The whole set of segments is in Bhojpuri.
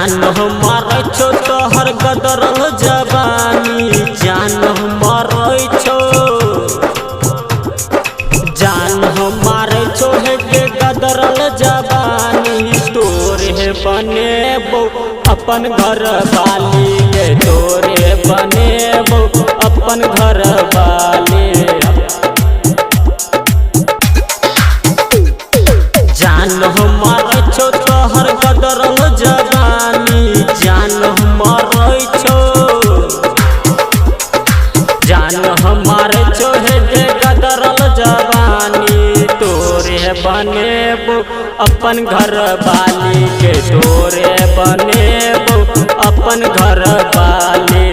जान हमारे छो तोहर गदरल जवानी जान हमारे छो जान हमारे छो है के गदरल जवानी तोरे बनेबो अपन घर वाली के तोरे बनेबो अपन घर वाली जान हमारे छो तोहर गदरल जवानी जान हमारे छो जान हमारे छो है जे गदरल जवानी तोरे बनेबो अपन घर वाली के तोरे बनेबो अपन घर वाली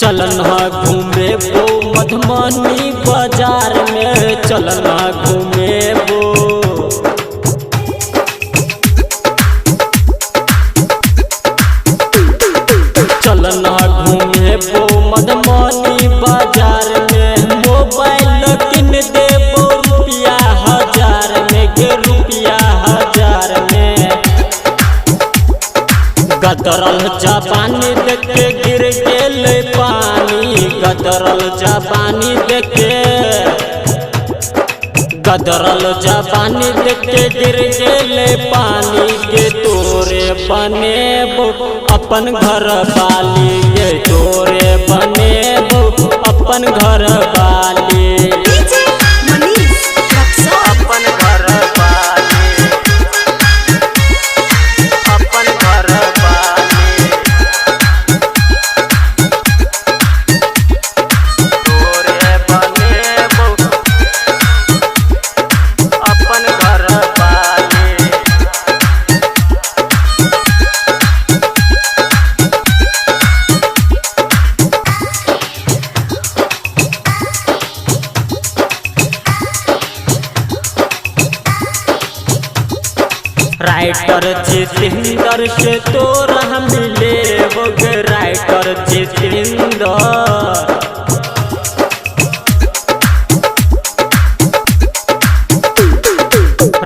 चलना घूमे बो मधुबनी बाजार में चलना घूमे बो चलना घूमे बो मधुबनी बाजार में मोबाइल किन देबो रुपया 1000 में के रुपया 1000 में गदरल जवानी देख के गिर गेल पानी गदरल जवानी देख के गदरल जवानी देख के गिर गेल पानी के तोरे बनेबो अपन घर वाली के तोरे बनेबो अपन घर वाली राइटर जितेंद्र से तोरा मिले बोगे राइटर जितेंद्र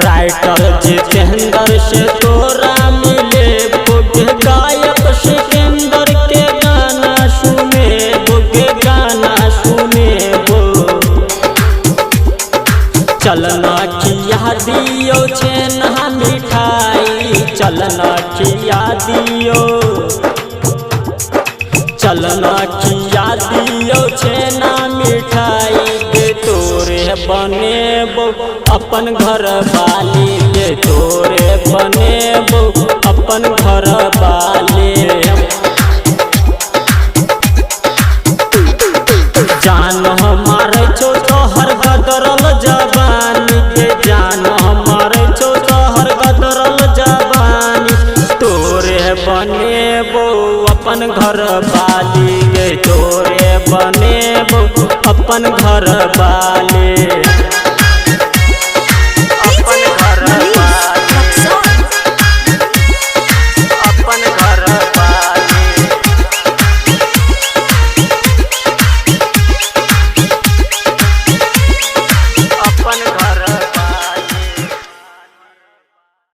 राइटर जितेंद्र से तोरा मिले बोगे गायक सिकंदर के गाना सुने बोगे गाना सुने बो चलना किया दियो छेना मिठाई चलना किया दियो चलना किया दियो छेना मिठाई के तोरे बनेबो अपन घर वाली के तोरे बनेबो अपन घर वाली जान हमारे छो तोहर गदरल जवानी के जान हमारे छो तोहर गदरल जवानी तोरे बनेबो अपन घर वाली के तोरे बनेबो अपन घर वाली।